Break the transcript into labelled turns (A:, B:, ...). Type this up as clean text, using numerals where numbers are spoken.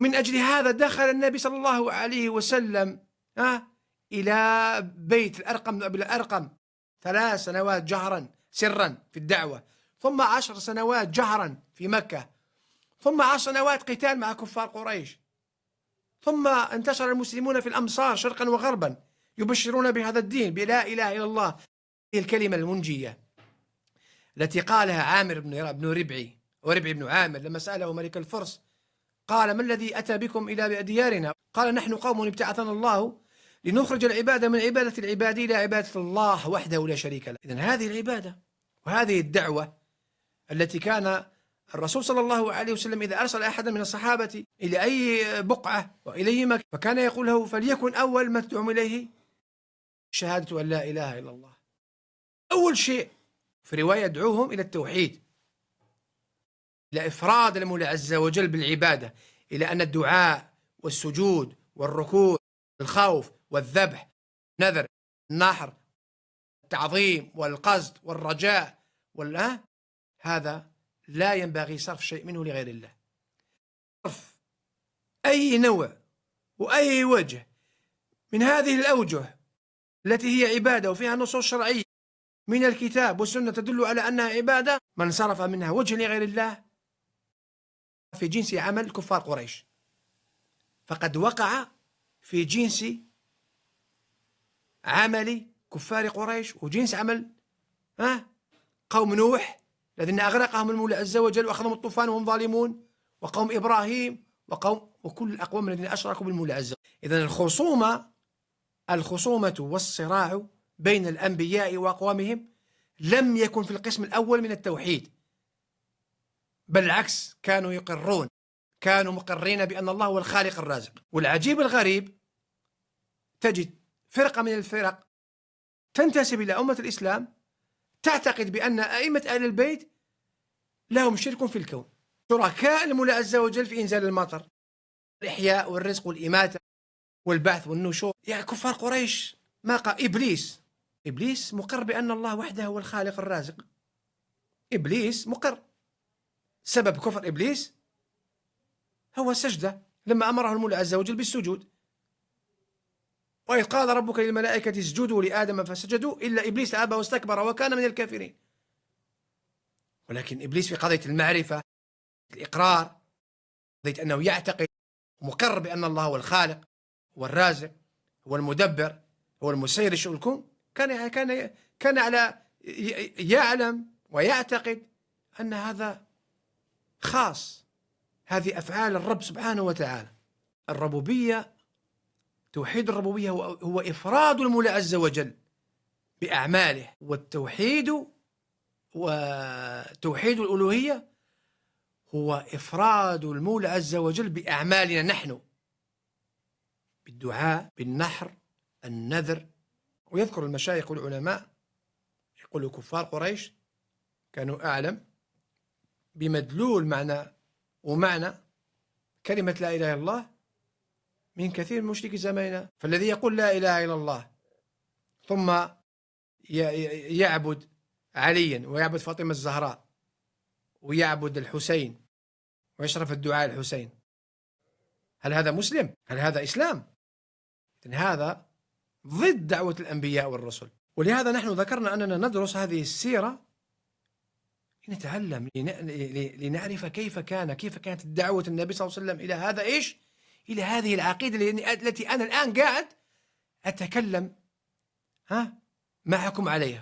A: من أجل هذا دخل النبي صلى الله عليه وسلم إلى بيت الأرقم بن أبي الأرقم 3 سنوات جهرا سرا في الدعوة، ثم 10 سنوات جهرا في مكة، ثم 10 سنوات قتال مع كفار قريش، ثم انتشر المسلمون في الأمصار شرقا وغربا يبشرون بهذا الدين بلا إله إلا الله، هي الكلمة المنجية التي قالها عامر بن ربعي وربعي بن عامر لما سأله ملك الفرس قال: ما الذي أتى بكم إلى ديارنا؟ قال: نحن قوم ابتعثنا الله لنخرج العباد من عبادة العباد إلى عبادة الله وحده لا شريك له. إذن هذه العبادة وهذه الدعوة التي كان الرسول صلى الله عليه وسلم إذا أرسل أحدا من الصحابة إلى أي بقعة وإليه مكة فكان يقول له: فليكن أول ما تدعوهم إليه شهادة أن لا إله إلا الله. أول شيء في رواية يدعوهم إلى التوحيد، إلى إفراد المولى عز وجل بالعبادة، إلى أن الدعاء والسجود والركوع الخوف والذبح النذر النحر التعظيم والقصد والرجاء هذا لا ينبغي صرف شيء منه لغير الله. صرف أي نوع وأي وجه من هذه الأوجه التي هي عبادة وفيها نصوص شرعية من الكتاب والسنة تدل على أنها عبادة، من صرف منها وجه لغير الله في جنس عمل كفار قريش فقد وقع في جنس عمل كفار قريش وجنس عمل قوم نوح الذين أغرقهم المولى عز وجل وأخذهم الطوفان وهم ظالمون، وقوم إبراهيم وكل الأقوام الذين أشركوا بالمولى عز وجل. إذن الخصومة والصراع بين الأنبياء وأقوامهم لم يكن في القسم الأول من التوحيد، بل العكس، كانوا مقرين بأن الله هو الخالق الرازق. والعجيب الغريب تجد فرقة من الفرق تنتسب إلى أمة الإسلام تعتقد بأن أئمة أهل البيت لهم شرك في الكون، شركاء المولى عز وجل في إنزال المطر، الإحياء والرزق والإماتة والبعث والنشور. يا كفار قريش ما قال إبليس مقر بأن الله وحده هو الخالق الرازق، إبليس مقر. سبب كفر إبليس هو السجدة لما أمره المولى عز وجل بالسجود، وإذ قال ربك للملائكة اسجدوا لآدم فسجدوا إلا إبليس أبى واستكبر وكان من الكافرين. ولكن إبليس في قضية المعرفة الإقرار، قضية أنه يعتقد ومقر بأن الله هو الخالق هو الرازق هو المدبر هو المسير لشؤون الكون، كان على يعلم ويعتقد أن هذا خاص، هذه أفعال الرب سبحانه وتعالى. الربوبية، توحيد الربوبية هو إفراد المولى عز وجل بأعماله، والتوحيد وتوحيد الألوهية هو إفراد المولى عز وجل بأعمالنا نحن، بالدعاء بالنحر النذر. ويذكر المشايخ والعلماء يقولوا كفار قريش كانوا أعلم بمدلول معنى كلمة لا إله إلا الله من كثير من مشركي زماننا. فالذي يقول لا إله إلا الله ثم يعبد عليا ويعبد فاطمة الزهراء ويعبد الحسين ويشرف الدعاء الحسين، هل هذا مسلم؟ هل هذا إسلام؟ إذن هذا ضد دعوة الأنبياء والرسل. ولهذا نحن ذكرنا أننا ندرس هذه السيرة لنتعلم، لنعرف كيف كانت الدعوة النبي صلى الله عليه وسلم إلى هذا إلى هذه العقيدة التي أنا الآن قاعد أتكلم معكم عليها.